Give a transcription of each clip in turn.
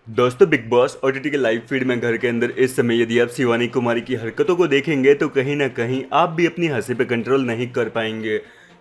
दोस्तों, big boss OTT के live feed में घर के अंदर इस समय यदि आप शिवानी कुमारी की हरकतों को देखेंगे तो कहीं ना कहीं आप भी अपनी हंसी पे कंट्रोल नहीं कर पाएंगे।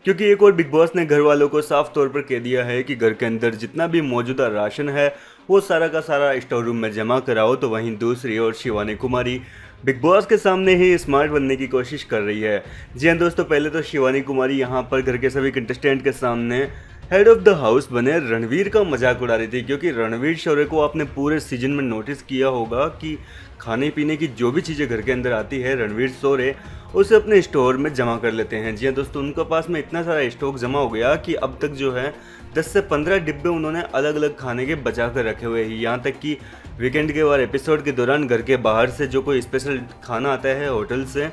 क्योंकि एक और बिग बॉस ने घर वालों को साफ तौर पर कह दिया है कि घर के अंदर जितना भी मौजूदा राशन है वो सारा का सारा स्टोर रूम में जमा कराओ। तो वहीं दूसरी ओर शिवानी कुमारी बिग बॉस के सामने ही स्मार्ट बनने की कोशिश कर रही है। जी हाँ दोस्तों, पहले तो शिवानी कुमारी यहाँ पर घर के सभी कंटेस्टेंट के सामने हेड ऑफ द हाउस बने रणवीर का मजाक उड़ा रही थी। क्योंकि रणवीर शौर्य को आपने पूरे सीजन में नोटिस किया होगा कि खाने पीने की जो भी चीज़ें घर के अंदर आती है रणवीर शौर्य उसे अपने स्टोर में जमा कर लेते हैं। जी हाँ दोस्तों, उनके पास में इतना सारा स्टॉक जमा हो गया कि अब तक जो है 10 से 15 डिब्बे उन्होंने अलग अलग खाने के बचा कर रखे हुए हैं। यहाँ तक कि वीकेंड के और एपिसोड के दौरान घर के बाहर से जो कोई स्पेशल खाना आता है होटल से,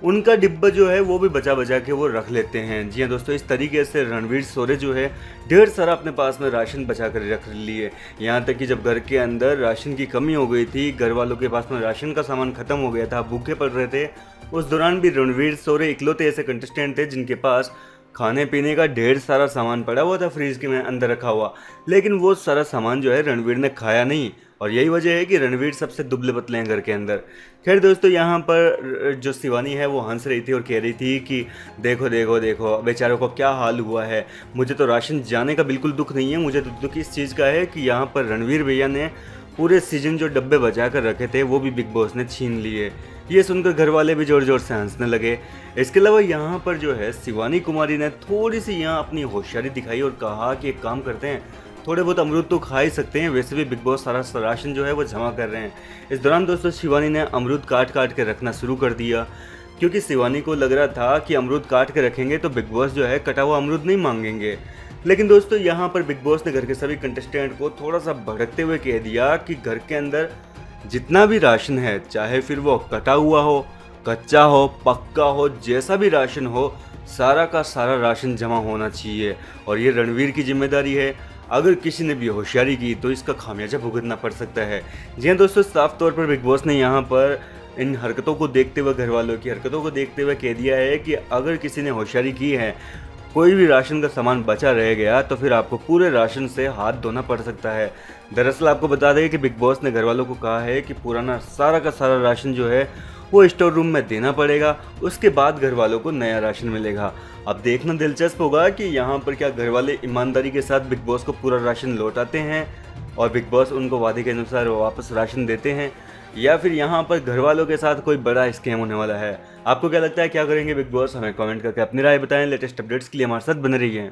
उनका डिब्बा जो है वो भी बचा बचा के वो रख लेते हैं। जी हाँ दोस्तों, इस तरीके से रणवीर शौर्य जो है ढेर सारा अपने पास में राशन बचा कर रख लिए। यहाँ तक कि जब घर के अंदर राशन की कमी हो गई थी, घर वालों के पास में राशन का सामान खत्म हो गया था, भूखे पड़ रहे थे, उस दौरान भी रणवीर शौर्य इकलौते ऐसे कंटेस्टेंट थे जिनके पास खाने पीने का ढेर सारा सामान पड़ा हुआ था फ्रिज के में अंदर रखा हुआ। लेकिन वो सारा सामान जो है रणवीर ने खाया नहीं, और यही वजह है कि रणवीर सबसे दुबले पतले हैं घर के अंदर। खैर दोस्तों, यहाँ पर जो शिवानी है वो हंस रही थी और कह रही थी कि देखो देखो देखो बेचारों को क्या हाल हुआ है। मुझे तो राशन जाने का बिल्कुल दुख नहीं है, मुझे तो दुख इस चीज़ का है कि यहाँ पर रणवीर भैया ने पूरे सीजन जो डब्बे बचा कर रखे थे वो भी बिग बॉस ने छीन लिए। ये सुनकर घर वाले भी ज़ोर ज़ोर से हंसने लगे। इसके अलावा यहाँ पर जो है शिवानी कुमारी ने थोड़ी सी यहाँ अपनी होशियारी दिखाई और कहा कि एक काम करते हैं, थोड़े बहुत अमरूद तो खा ही सकते हैं, वैसे भी बिग बॉस सारा राशन जो है वो जमा कर रहे हैं। इस दौरान दोस्तों शिवानी ने अमरूद काट काट के रखना शुरू कर दिया। क्योंकि शिवानी को लग रहा था कि अमरूद काट के रखेंगे तो बिग बॉस जो है कटा हुआ अमरूद नहीं मांगेंगे। लेकिन दोस्तों यहाँ पर बिग बॉस ने घर के सभी कंटेस्टेंट को थोड़ा सा भड़कते हुए कह दिया कि घर के अंदर जितना भी राशन है, चाहे फिर वो कटा हुआ हो, कच्चा हो, पक्का हो, जैसा भी राशन हो, सारा का सारा राशन जमा होना चाहिए। और ये रणवीर की जिम्मेदारी है। अगर किसी ने भी होशियारी की तो इसका खामियाजा भुगतना पड़ सकता है। जी हाँ दोस्तों, साफ तौर पर बिग बॉस ने यहाँ पर इन हरकतों को देखते हुए, घर वालों की हरकतों को देखते हुए कह दिया है कि अगर किसी ने होशियारी की है, कोई भी राशन का सामान बचा रह गया तो फिर आपको पूरे राशन से हाथ धोना पड़ सकता है। दरअसल आपको बता दें कि बिग बॉस ने घर वालों को कहा है कि पुराना सारा का सारा राशन जो है वो स्टोर रूम में देना पड़ेगा, उसके बाद घर वालों को नया राशन मिलेगा। अब देखना दिलचस्प होगा कि यहाँ पर क्या घर वाले ईमानदारी के साथ बिग बॉस को पूरा राशन लौटाते हैं और बिग बॉस उनको वादे के अनुसार वापस राशन देते हैं, या फिर यहाँ पर घर वालों के साथ कोई बड़ा स्कैम होने वाला है। आपको क्या लगता है, क्या करेंगे बिग बॉस? हमें कमेंट करके अपनी राय बताएं। लेटेस्ट अपडेट्स के लिए हमारे साथ बने रहिए।